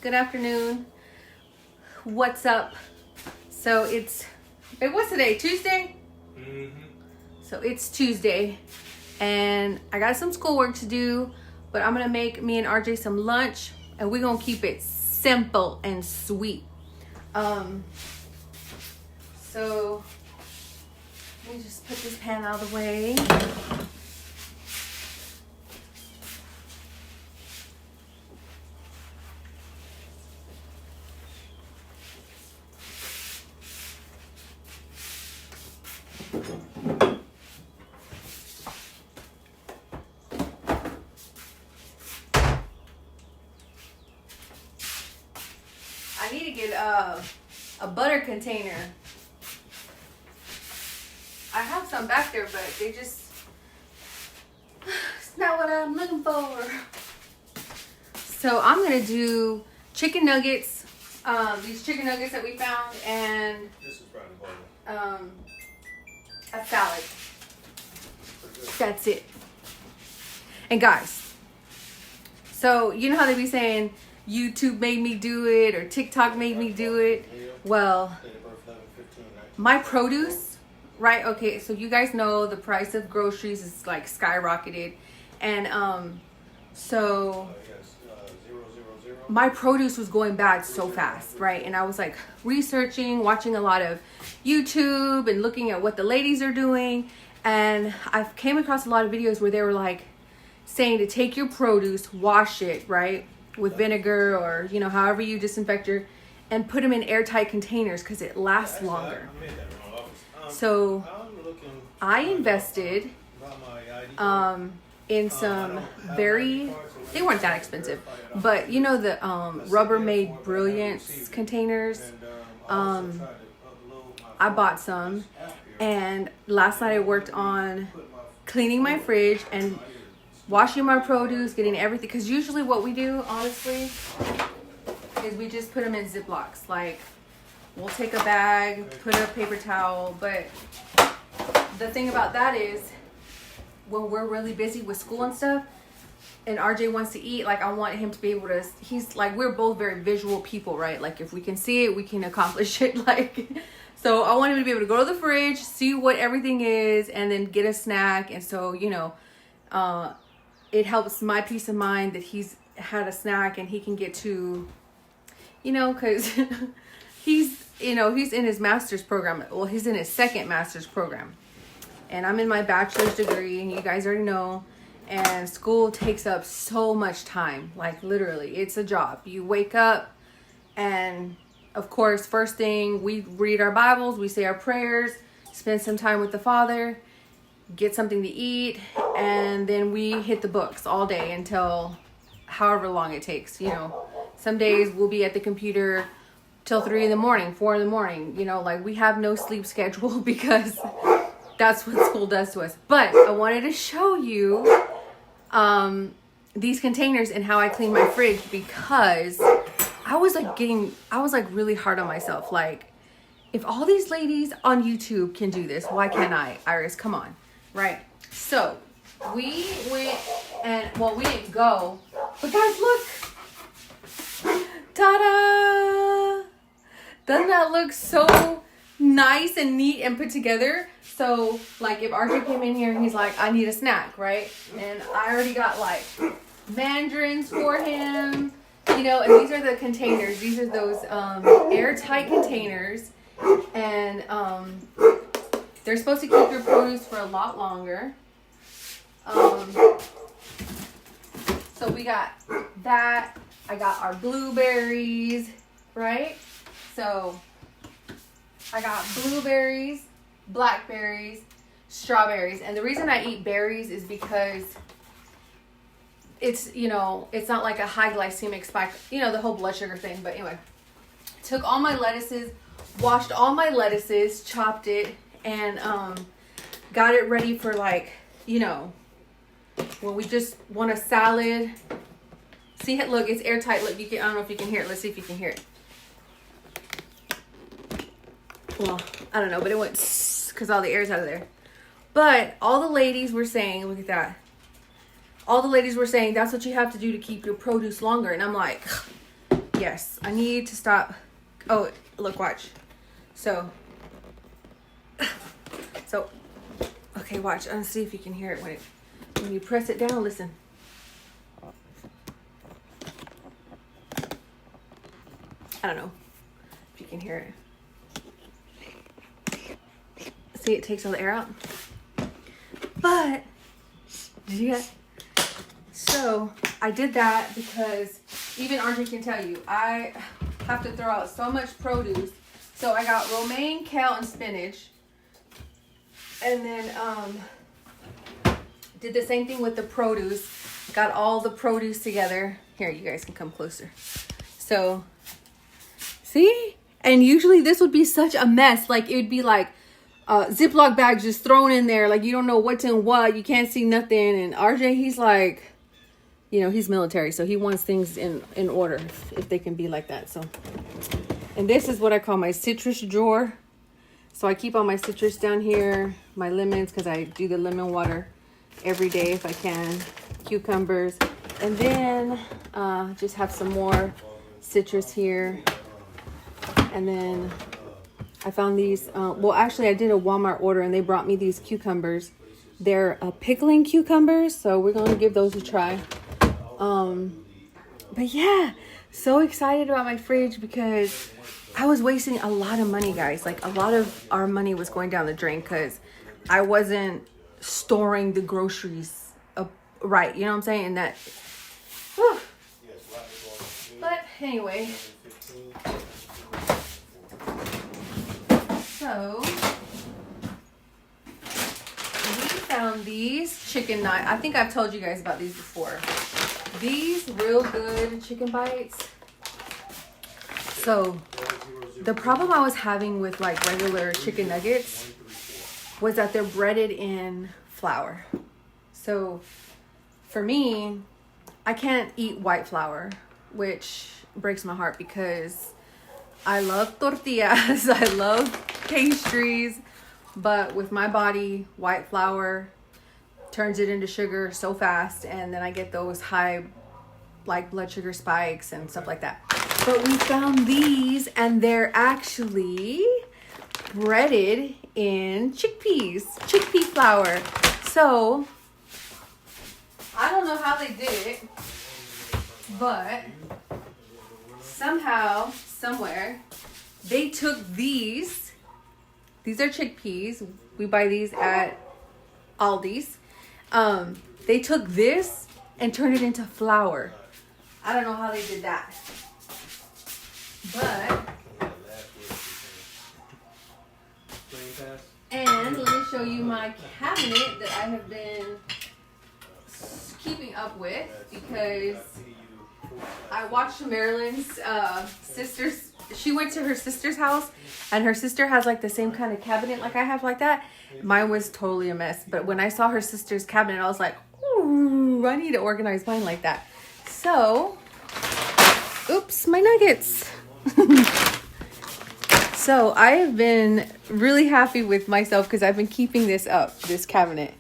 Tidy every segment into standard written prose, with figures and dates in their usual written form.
good afternoon. What's up? So what's today? Tuesday? Mm-hmm. So it's Tuesday and I got some schoolwork to do, but I'm gonna make me and RJ some lunch and we're gonna keep it simple and sweet. So let me just put this pan out of the way. I need to get a butter container. I have some back there, but they just, it's not what I'm looking for. So I'm gonna do chicken nuggets, these chicken nuggets that we found, and This is probably a salad. That's it. And guys, so you know how they be saying YouTube made me do it or TikTok made me do it? Well, my produce, right? Okay, so you guys know the price of groceries is like skyrocketed. And so my produce was going bad so fast, right? And I was like researching, watching a lot of YouTube and looking at what the ladies are doing. And I came across a lot of videos where they were like saying to take your produce, wash it, right? With vinegar or, you know, however you disinfect your, and put them in airtight containers because it lasts longer. So I invested in some they weren't that expensive, but you know the Rubbermaid Brilliance containers. I bought some, and last night I worked on cleaning my fridge and washing my produce, getting everything, because usually what we do, honestly, is we just put them in Ziplocs. Like, we'll take a bag, put a paper towel, but the thing about that is, when we're really busy with school and stuff, and RJ wants to eat, like, I want him to be able to, he's like, we're both very visual people, right? Like, if we can see it, we can accomplish it, like, so I want him to be able to go to the fridge, see what everything is, and then get a snack, and so, you know, it helps my peace of mind that he's had a snack and he can get to, you know, because he's in his master's program. Well, he's in his second master's program. And I'm in my bachelor's degree, and you guys already know. And school takes up so much time. Like, literally, it's a job. You wake up, and, of course, first thing, we read our Bibles, we say our prayers, spend some time with the Father, get something to eat, and then we hit the books all day until however long it takes. You know, some days we'll be at the computer till 3 in the morning, 4 in the morning. You know, like, we have no sleep schedule because that's what school does to us. But I wanted to show you these containers and how I clean my fridge, because I was like really hard on myself. Like, if all these ladies on YouTube can do this, why can't I? Iris, come on. Right, so we went and, well, we didn't go, but guys, look, ta-da! Doesn't that look so nice and neat and put together? So, like, if RJ came in here and he's like, I need a snack, right? And I already got, like, mandarins for him, you know, and these are the containers. These are those airtight containers, and they're supposed to keep your produce for a lot longer. So we got that. I got our blueberries, right? So I got blueberries, blackberries, strawberries. And the reason I eat berries is because it's, you know, it's not like a high glycemic spike, you know, the whole blood sugar thing. But anyway, took all my lettuces, washed all my lettuces, chopped it, and got it ready for, like, you know, when we just want a salad. See it? Look, it's airtight. Look, you can, I don't know if you can hear it. Let's see if you can hear it. Well, I don't know, but it went because all the air's out of there. But all the ladies were saying, look at that. All the ladies were saying that's what you have to do to keep your produce longer. And I'm like, Yes, I need to stop. Oh, look, watch. So, okay, watch. Let's see if you can hear it when you press it down. Listen. I don't know if you can hear it. See, it takes all the air out. But, did you get? So, I did that because even RJ can tell you, I have to throw out so much produce. So, I got romaine, kale, and spinach. And then, did the same thing with the produce. Got all the produce together. Here, you guys can come closer. So, see? And usually this would be such a mess. Like, it would be like Ziploc bags just thrown in there. Like, you don't know what's in what. You can't see nothing. And RJ, he's like, you know, he's military. So he wants things in order if they can be like that. So, and this is what I call my citrus drawer. So I keep all my citrus down here. My lemons, because I do the lemon water every day if I can. Cucumbers. And then just have some more citrus here. And then I found these, well, actually I did a Walmart order and they brought me these cucumbers. They're pickling cucumbers, so we're going to give those a try. But yeah, so excited about my fridge because I was wasting a lot of money, guys. Like, a lot of our money was going down the drain because I wasn't storing the groceries right. You know what I'm saying? And that, whew. But anyway. So, we found these chicken nuggets. I think I've told you guys about these before. These real good chicken bites. So, the problem I was having with like regular chicken nuggets was that they're breaded in flour. So, for me, I can't eat white flour, which breaks my heart because I love tortillas, I love pastries, but with my body, white flour turns it into sugar so fast, and then I get those high like blood sugar spikes and stuff like that. But we found these, and they're actually breaded in chickpea flour. So I don't know how they did it, but somehow, somewhere, they took these are chickpeas. We buy these at Aldi's. They took this and turned it into flour. I don't know how they did that. But, and let me show you my cabinet that I have been keeping up with because I watched Marilyn's sister's. She went to her sister's house, and her sister has like the same kind of cabinet like I have like that. Mine was totally a mess, but when I saw her sister's cabinet, I was like, ooh, I need to organize mine like that. So, oops, my nuggets. So I have been really happy with myself because I've been keeping this up, this cabinet.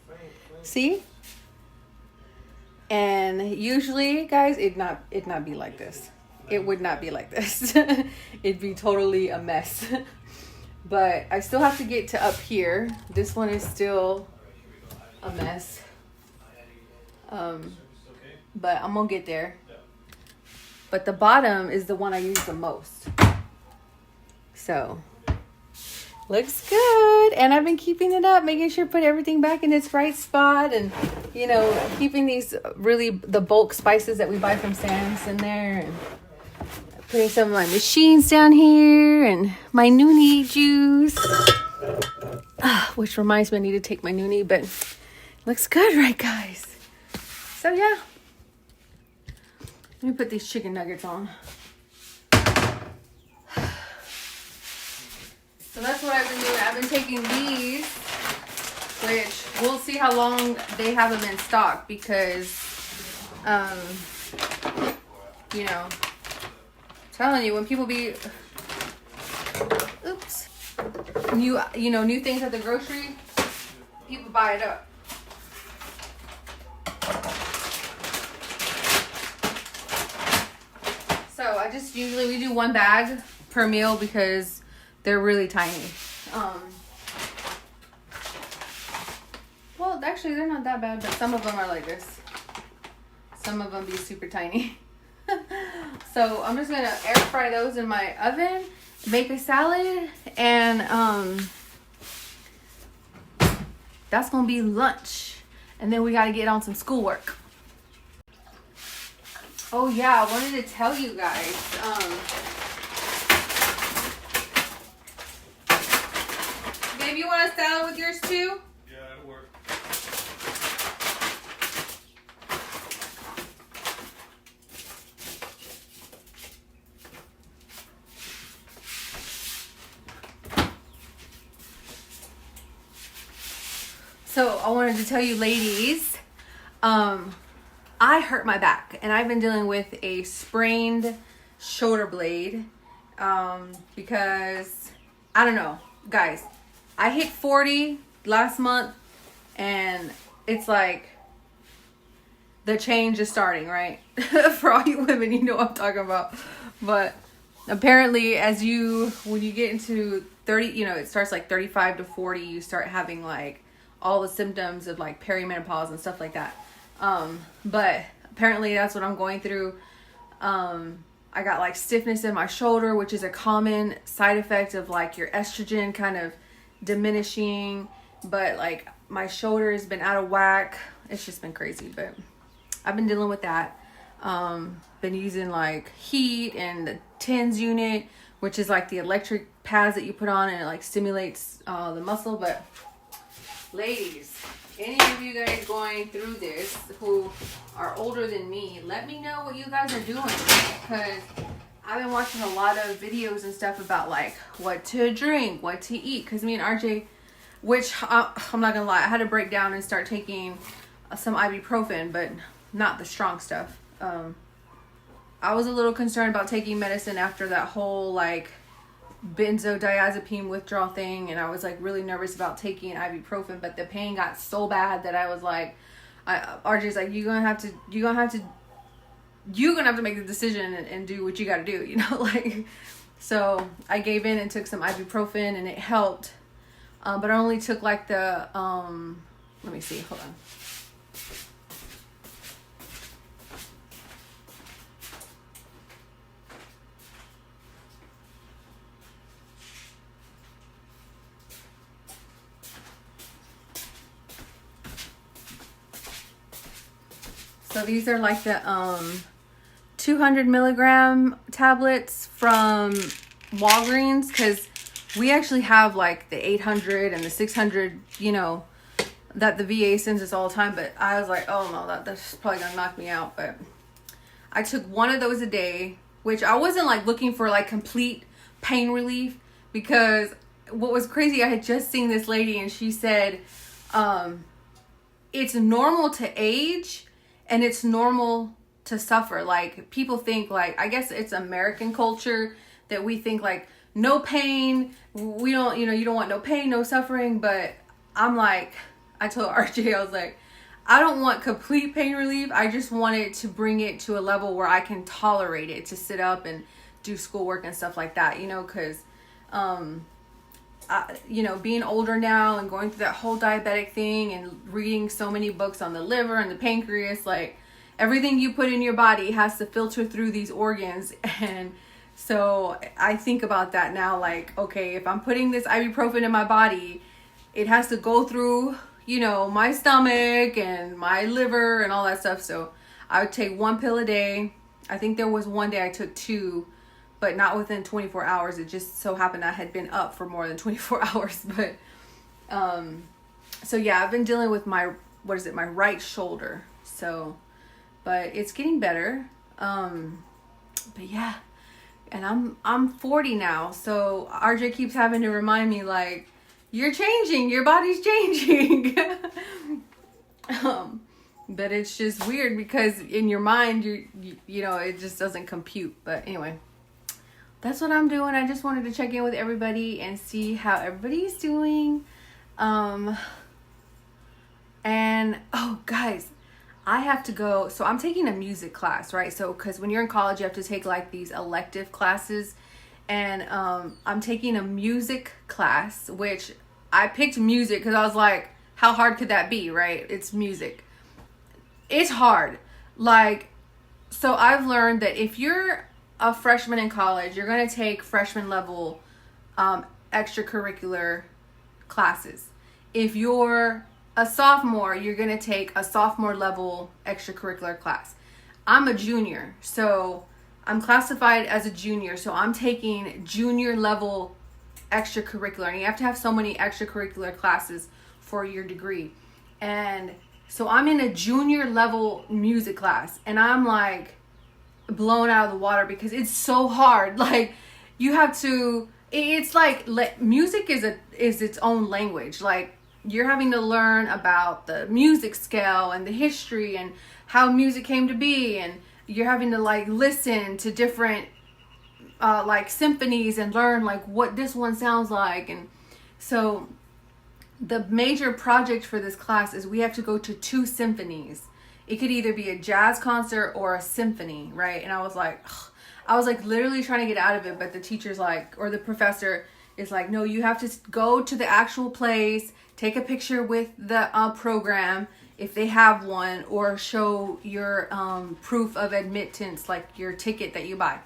See? And usually, guys, it'd not be like this. It would not be like this. It'd be totally a mess. But I still have to get to up here. This one is still a mess. But I'm gonna get there. But the bottom is the one I use the most. So, looks good. And I've been keeping it up, making sure put everything back in its right spot. And, you know, keeping these really, the bulk spices that we buy from Sam's in there. And putting some of my machines down here. And my noonie juice. Which reminds me I need to take my noonie. But looks good, right, guys? So, yeah. Let me put these chicken nuggets on. So that's what I've been doing. I've been taking these, which we'll see how long they have them in stock because, you know, I'm telling you, when people be, new things at the grocery, people buy it up. So I just usually, we do 1 bag per meal because they're really tiny. Well, actually, they're not that bad, but some of them are like this. Some of them be super tiny. So I'm just gonna air fry those in my oven, make a salad, and that's gonna be lunch. And then we gotta get on some schoolwork. Oh yeah, I wanted to tell you guys. Babe, you want a salad with yours too? Yeah, that'll work. So I wanted to tell you ladies, I hurt my back and I've been dealing with a sprained shoulder blade because I don't know, guys, I hit 40 last month and it's like the change is starting, right? For all you women, you know what I'm talking about. But apparently when you get into 30, you know, it starts like 35 to 40, you start having like all the symptoms of like perimenopause and stuff like that. But apparently that's what I'm going through. I got like stiffness in my shoulder, which is a common side effect of like your estrogen kind of diminishing, but like my shoulder has been out of whack. It's just been crazy, but I've been dealing with that. Been using like heat and the TENS unit, which is like the electric pads that you put on and it like stimulates the muscle. But ladies, any of you guys going through this who are older than me, let me know what you guys are doing, because I've been watching a lot of videos and stuff about like what to drink, what to eat, because me and RJ, which I'm not gonna lie, I had to break down and start taking some ibuprofen, but not the strong stuff. I was a little concerned about taking medicine after that whole like benzodiazepine withdrawal thing, and I was like really nervous about taking ibuprofen, but the pain got so bad that I was like, RJ's like, you're gonna have to make the decision and do what you gotta do, you know, like. So I gave in and took some ibuprofen and it helped, but I only took like the let me see, hold on. So these are like the 200 milligram tablets from Walgreens, because we actually have like the 800 and the 600, you know, that the VA sends us all the time. But I was like, oh no, that's probably gonna knock me out. But I took one of those a day, which I wasn't like looking for like complete pain relief, because what was crazy, I had just seen this lady and she said it's normal to age and it's normal to suffer. Like, people think like, I guess it's American culture that we think like no pain, we don't, you know, you don't want no pain, no suffering. But I'm like, I told RJ, I was like, I don't want complete pain relief. I just want it to bring it to a level where I can tolerate it, to sit up and do schoolwork and stuff like that, you know, because you know, being older now and going through that whole diabetic thing and reading so many books on the liver and the pancreas, like everything you put in your body has to filter through these organs. And so I think about that now, like, okay, if I'm putting this ibuprofen in my body, it has to go through, you know, my stomach and my liver and all that stuff. So I would take 1 pill a day. I think there was one day I took 2, but not within 24 hours. It just so happened I had been up for more than 24 hours. But, so yeah, I've been dealing with my right shoulder. So, but it's getting better. But yeah, and I'm 40 now. So RJ keeps having to remind me, like, you're changing, your body's changing. But it's just weird because in your mind, you know, it just doesn't compute. But anyway, that's what I'm doing. I just wanted to check in with everybody and see how everybody's doing. And oh guys, I have to go. So I'm taking a music class, right? So because when you're in college, you have to take like these elective classes, and I'm taking a music class, which I picked music because I was like, how hard could that be, right? It's music. It's hard. Like, so I've learned that if you're a freshman in college, you're going to take freshman level extracurricular classes. If you're a sophomore, you're going to take a sophomore level extracurricular class. I'm a junior, so I'm classified as a junior, so I'm taking junior level extracurricular, and you have to have so many extracurricular classes for your degree. And so I'm in a junior level music class, and I'm like blown out of the water because it's so hard. Like, you have to, it's like music is its own language. Like, you're having to learn about the music scale and the history and how music came to be, and you're having to like listen to different like symphonies and learn like what this one sounds like. And so the major project for this class is we have to go to 2 symphonies. It could either be a jazz concert or a symphony, right? And I was like literally trying to get out of it, but the teacher's like, or the professor is like, no, you have to go to the actual place, take a picture with the program if they have one, or show your proof of admittance, like your ticket that you buy.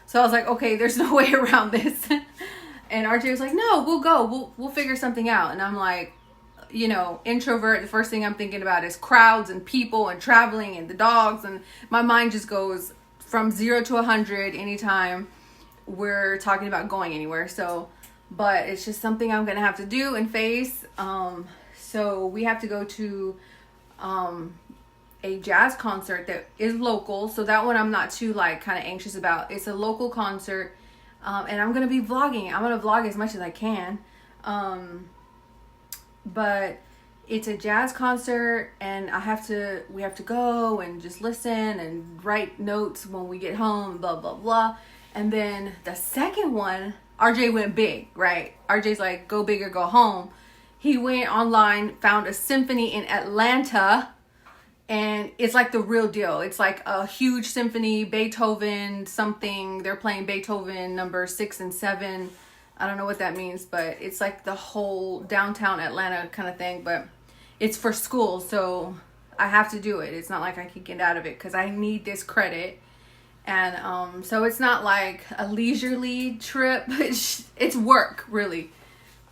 So I was like, okay, there's no way around this. And RJ was like, no, we'll go. We'll figure something out. And I'm like, you know, introvert. The first thing I'm thinking about is crowds and people and traveling and the dogs. And my mind just goes from 0 to 100 anytime we're talking about going anywhere. So, but it's just something I'm going to have to do and face. So we have to go to a jazz concert that is local. So that one I'm not too like kind of anxious about. It's a local concert. And I'm going to be vlogging. I'm going to vlog as much as I can. But it's a jazz concert, and we have to go and just listen and write notes when we get home, blah, blah, blah. And then the second one, RJ went big, right? RJ's like, go big or go home. He went online, found a symphony in Atlanta, and it's like the real deal. It's like a huge symphony, Beethoven something. They're playing Beethoven number 6 and 7. I don't know what that means, but it's like the whole downtown Atlanta kind of thing. But it's for school, so I have to do it. It's not like I can get out of it because I need this credit. And so it's not like a leisurely trip. It's work, really.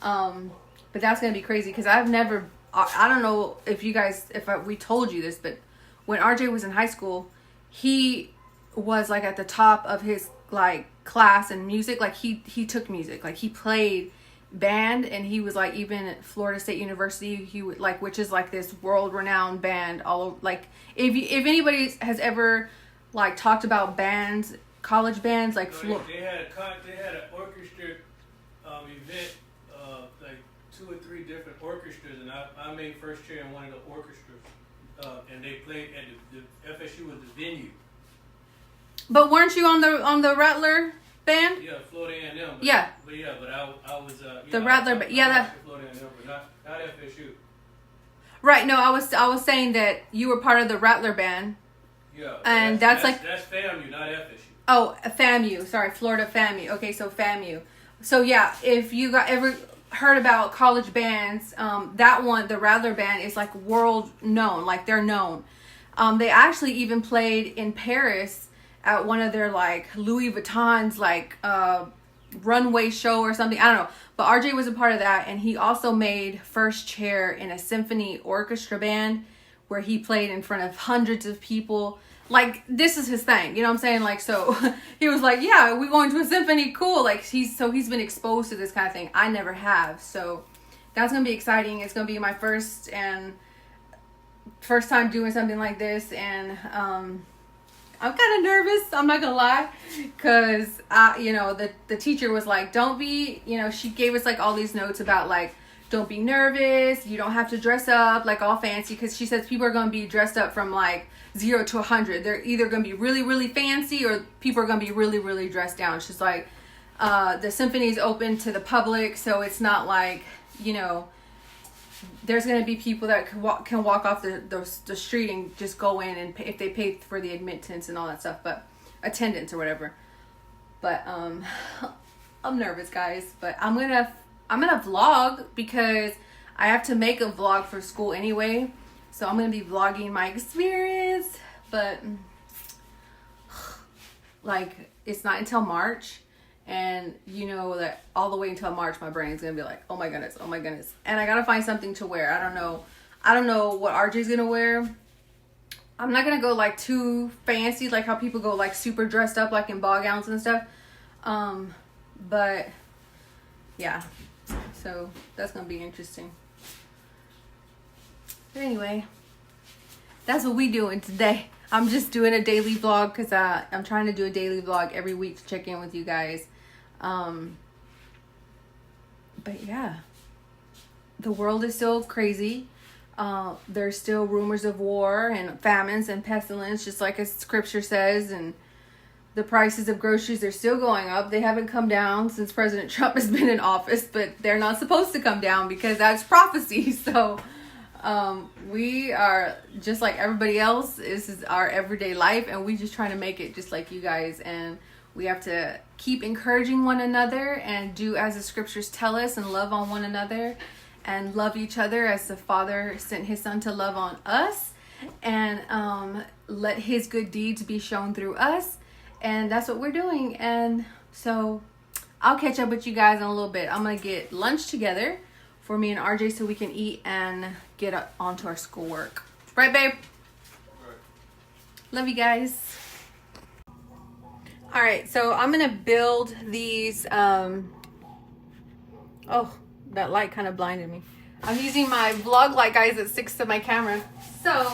But that's going to be crazy because I've never... I don't know if you guys, we told you this, but when RJ was in high school, he was like at the top of his like class in music. Like he took music, like he played band, and he was like, even at Florida State University, he would like, which is like this world renowned band all over. Like if anybody has ever like talked about bands, college bands, like they had an orchestra event, like 2 or 3 different orchestras, and I made first chair in one of the orchestras, and they played at the FSU was the venue. But weren't you on the Rattler band? Yeah, Florida A&M. But I was the Rattler band. Yeah, that Florida A&M, but not FSU. Right. No, I was saying that you were part of the Rattler band. Yeah, and that's FAMU, not FSU. Oh, FAMU. Sorry, Florida FAMU. Okay, so FAMU. So yeah, if you ever heard about college bands, that one, the Rattler band, is like world known. Like they're known. They actually even played in Paris at one of their like Louis Vuitton's like runway show or something. I don't know. But RJ was a part of that, and he also made first chair in a symphony orchestra band where he played in front of hundreds of people. Like, this is his thing, you know what I'm saying? Like, so he was like, yeah, we're going to a symphony, cool. Like, he's been exposed to this kind of thing. I never have. So that's going to be exciting. It's going to be my first time doing something like this. And I'm kind of nervous, I'm not going to lie. Because, the teacher was like, don't be, she gave us like all these notes about like, don't be nervous. You don't have to dress up like all fancy, because she says people are going to be dressed up from like 0 to 100. They're either going to be really, really fancy, or people are going to be really, really dressed down. She's like, the symphony is open to the public, so it's not like, there's gonna be people that can walk off the street and just go in and pay, if they pay for the admittance and all that stuff, but attendance or whatever. But I'm nervous, guys. But I'm gonna vlog because I have to make a vlog for school anyway. So I'm gonna be vlogging my experience, but like it's not until March. And you know that all the way until March, my brain's gonna be like, oh my goodness. And I gotta find something to wear. I don't know what RJ's gonna wear. I'm not gonna go like too fancy, like how people go like super dressed up, like in ball gowns and stuff. But yeah, so that's gonna be interesting. But anyway, that's what we doing today. I'm just doing a daily vlog because I'm trying to do a daily vlog every week to check in with you guys. But yeah, the world is still crazy. There's still rumors of war and famines and pestilence, just like as scripture says, and the prices of groceries are still going up. They haven't come down since President Trump has been in office, but they're not supposed to come down because that's prophecy. So we are just like everybody else. This is our everyday life, and we just trying to make it just like you guys. And we have to keep encouraging one another and do as the scriptures tell us, and love on one another and love each other as the Father sent his Son to love on us, and let his good deeds be shown through us. And that's what we're doing. And so I'll catch up with you guys in a little bit. I'm gonna get lunch together for me and RJ so we can eat and get onto our schoolwork. Right, babe? Right. Love you guys. All right, so I'm gonna build these. Oh, that light kind of blinded me. I'm using my vlog light, guys, that sticks to my camera. So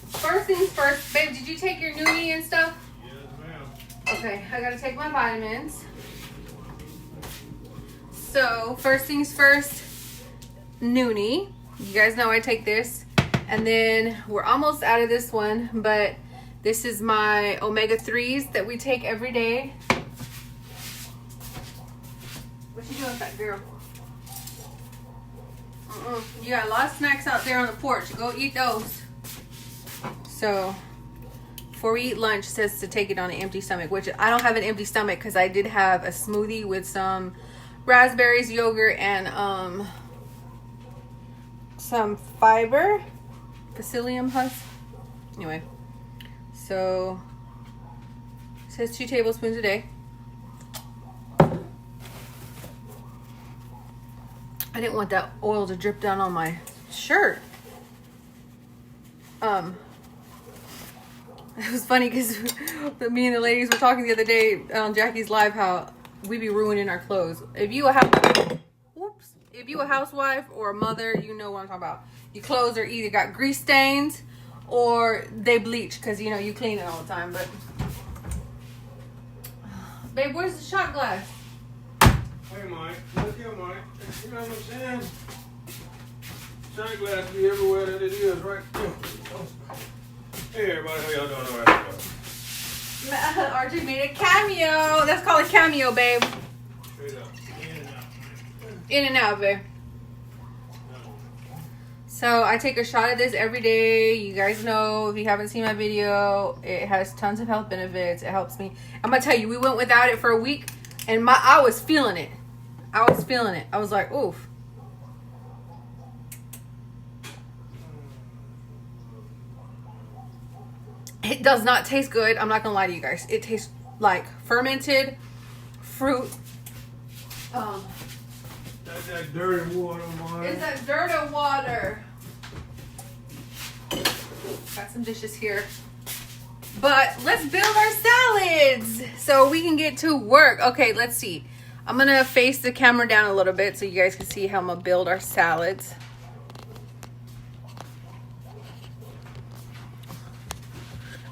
first things first, babe. Did you take your noonie and stuff? Yes, ma'am. Okay, I gotta take my vitamins. So first things first, noonie. You guys know I take this, and then we're almost out of this one, but this is my omega-3s that we take every day. What you doing with that, girl? You got a lot of snacks out there on the porch. Go eat those. So before we eat lunch, it says to take it on an empty stomach, which I don't have an empty stomach because I did have a smoothie with some raspberries, yogurt, and some fiber, psyllium husk. Anyway, so it says 2 tablespoons a day. I didn't want that oil to drip down on my shirt. It was funny because me and the ladies were talking the other day on Jackie's live how we be ruining our clothes. If you a housewife or a mother, you know what I'm talking about. Your clothes are either got grease stains or they bleach because you know you clean it all the time. But babe, where's the shot glass? Hey, Mike. Look here, Mike. You know what I'm saying? Shot glass be everywhere that it is, right? Hey, everybody. How y'all doing? All right. RJ made a cameo. That's called a cameo, babe. Straight up. In and out. In and out, babe. So I take a shot of this every day. You guys know, if you haven't seen my video, it has tons of health benefits. It helps me. I'm gonna tell you, we went without it for a week, and I was feeling it. I was like, oof. It does not taste good. I'm not gonna lie to you guys. It tastes like fermented fruit. That's that dirty water, Mike. It's that dirty water. Got some dishes here. But let's build our salads so we can get to work. Okay, let's see. I'm going to face the camera down a little bit so you guys can see how I'm going to build our salads.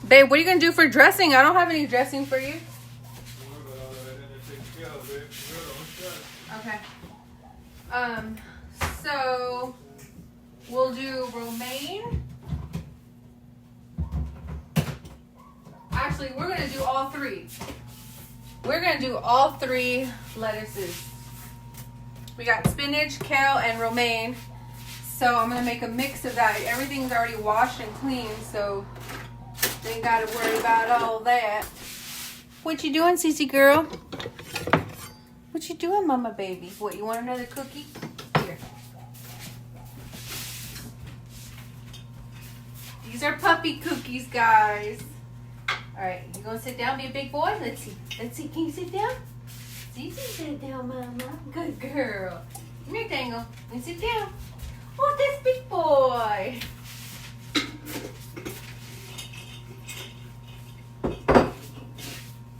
Babe, what are you going to do for dressing? I don't have any dressing for you. Okay. So we'll do romaine. Actually, we're going to do all three. We're going to do all 3 lettuces. We got spinach, kale, and romaine. So I'm gonna make a mix of that. Everything's already washed and clean, so they ain't gotta worry about all that. What you doing, Cece girl? What you doing, mama baby? What, you want another cookie? Here. These are puppy cookies, guys. All right, you gonna sit down, be a big boy? Let's see. Let's see, can you sit down? Cece, sit down, mama. Good girl. Come here, Tango. Let me sit down. Oh, that's big boy.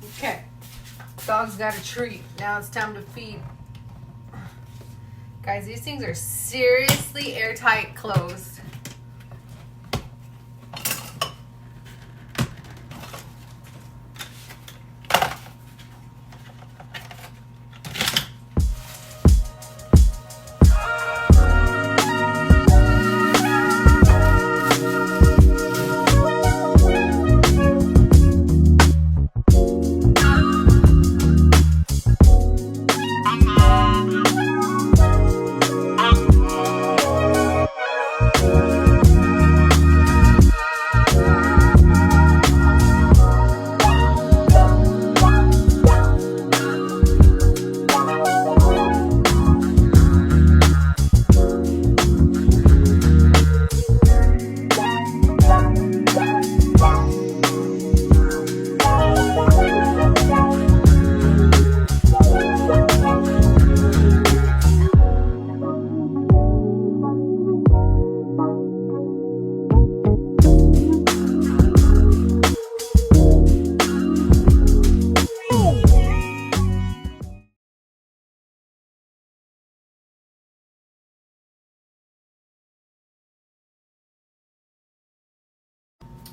Okay. Dog's got a treat. Now it's time to feed. Guys, these things are seriously airtight closed.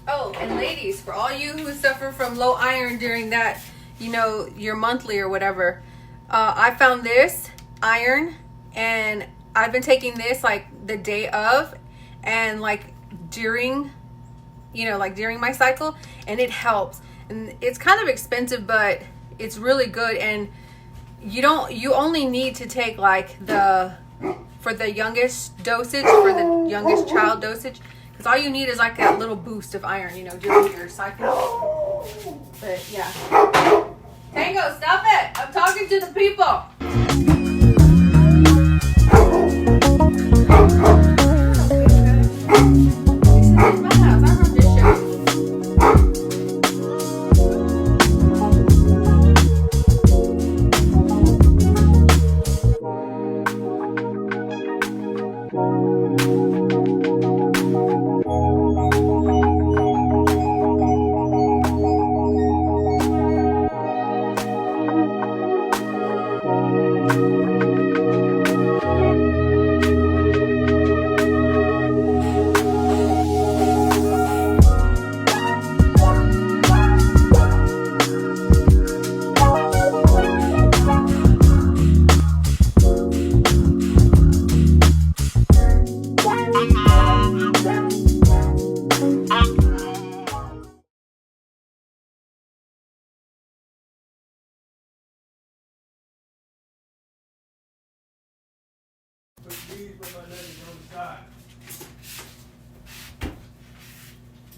Oh, and ladies, for all you who suffer from low iron during that, you know, your monthly or whatever, I found this iron, and I've been taking this like the day of, and like during, you know, like during my cycle, and it helps. And it's kind of expensive, but it's really good. And you only need to take like for the youngest dosage, for the youngest child dosage. Because all you need is like that little boost of iron, you know, during your cycle. But yeah. Tango, stop it! I'm talking to the people! This is my house. I run this show.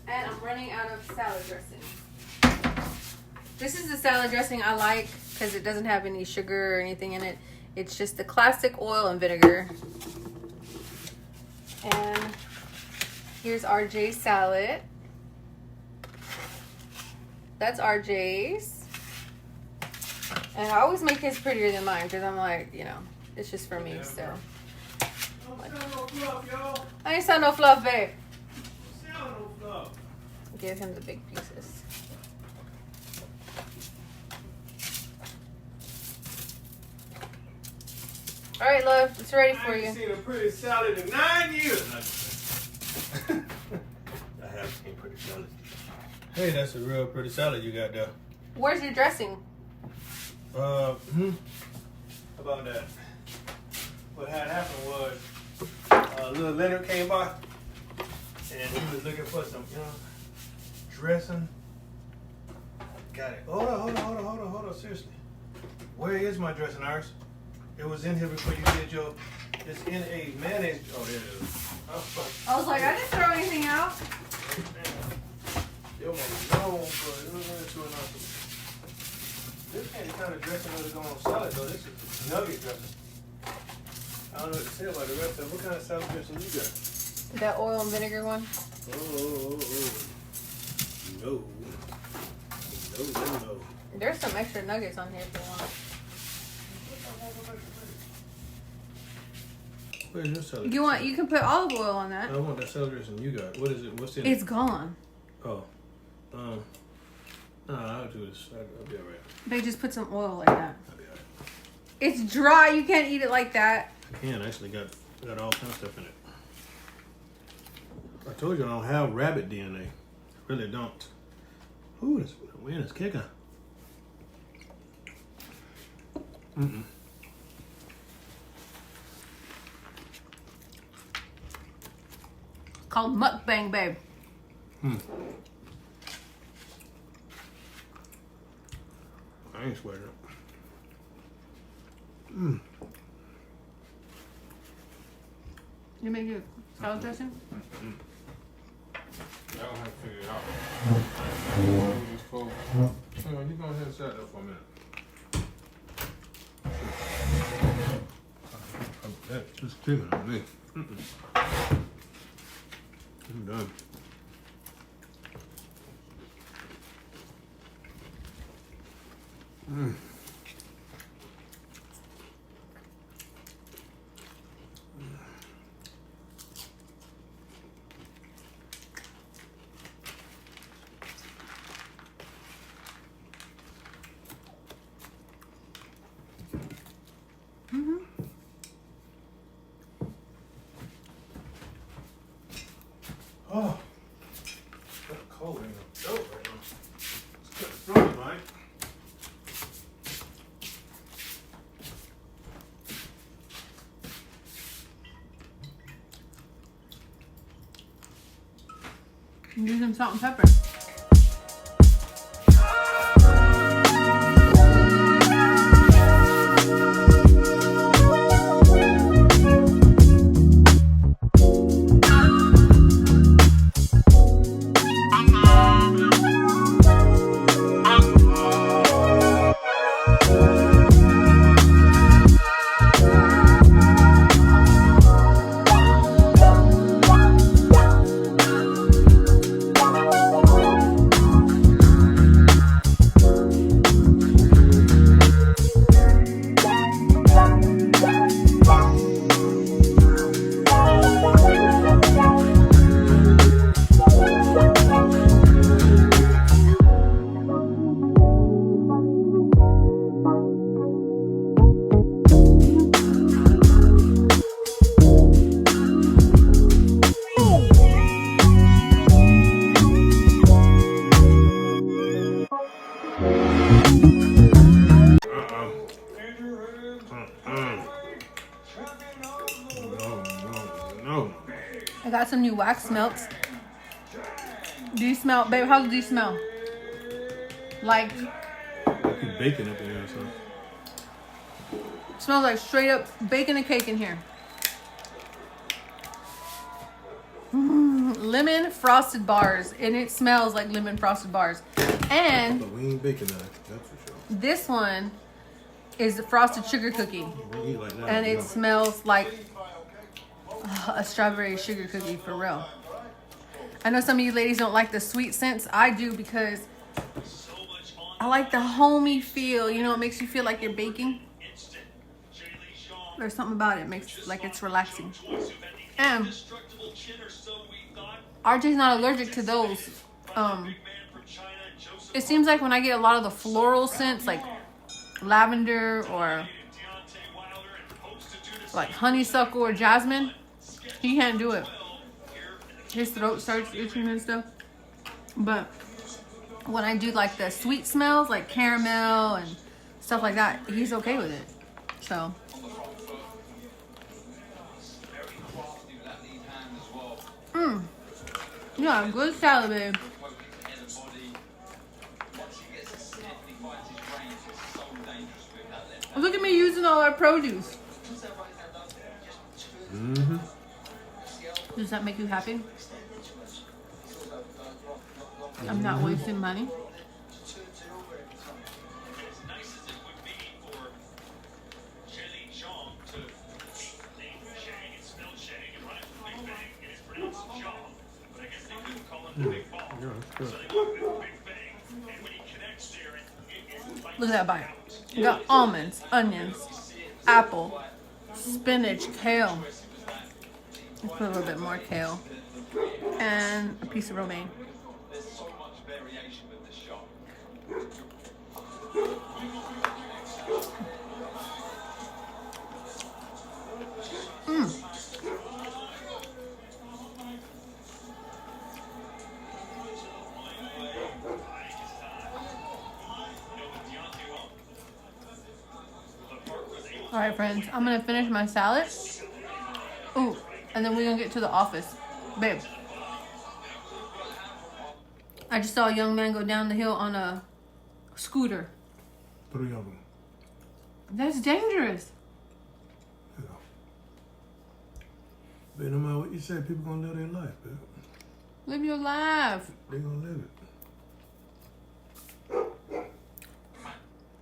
And I'm running out of salad dressing. This is the salad dressing I like because it doesn't have any sugar or anything in it. It's just the classic oil and vinegar. And here's RJ's salad. That's RJ's. And I always make his prettier than mine because I'm like, you know, it's just for me, so. I ain't selling no fluff, babe. Give him the big pieces. All right, love, it's ready for you. I ain't seen a pretty salad in 9 years. I have seen pretty salad. Hey, that's a real pretty salad you got there. Where's your dressing? How about that? What had happened was, little Leonard came by, and he was looking for some, you know, dressing. Got it. Hold on, seriously. Where is my dressing, Iris? It was in here before you did your It's in a mayonnaise. Oh, there it is. I was like, I didn't throw anything out. Yo, no, bro. It was into another. This ain't the kind of dressing that's going on salad, though. This is nugget dressing. I don't know what to say about the rest of it. What kind of salad dressing you got? That oil and vinegar one. Oh. No. No. There's some extra nuggets on here if you want. Where's your salad? You can put olive oil on that. I want that salad dressing you got. What is it? What's in It's it? gone. Oh. I'll do this. I'll be alright. They just put some oil like that. I'll be alright. It's dry. You can't eat it like that. I can actually got all kinds of stuff in it. I told you I don't have rabbit DNA. I really don't. Ooh, this wind is kicking. Called mukbang, babe. I ain't sweating. You make your salad dressing? I don't have to figure it out. It's cold. Hang on, you go ahead and set that for a minute. That's just chicken on me. I'm done. Oh, that's cold in the dope right now. Let's cut the throat, Mike. Use some salt and pepper. No. I got some new wax melts. Do you smell, babe? How do you smell? Like, Keep bacon up in there or something. smells like straight up bacon and cake in here. Lemon frosted bars, and it smells like lemon frosted bars. And But we ain't baking that, that's for sure. this one is the frosted sugar cookie, We eat like that. and it yeah. smells like a strawberry sugar cookie for real. I know some of you ladies don't like the sweet scents. I do, because I like the homey feel. You know, it makes you feel like you're baking. There's something about it makes like it's relaxing. And RJ's not allergic to those. It seems like when I get a lot of the floral scents, like lavender or like honeysuckle or jasmine, he can't do it. His throat starts itching and stuff. But when I do like the sweet smells, like caramel and stuff like that, he's okay with it. So. Yeah, good salad, babe. Look at me using all our produce. Mm-hmm. Does that make you happy? I'm not wasting money. Yeah, that's good. Look at that bite. You got almonds, onions, apple, spinach, kale. Let's put a little bit more kale. And a piece of romaine. All right, friends, I'm gonna finish my salad. Ooh, and then we're gonna get to the office. Babe, I just saw a young man go down the hill on a scooter. 3 of them. That's dangerous. Yeah. But no matter what you say, people gonna live their life, man. Live your life. They gonna live it.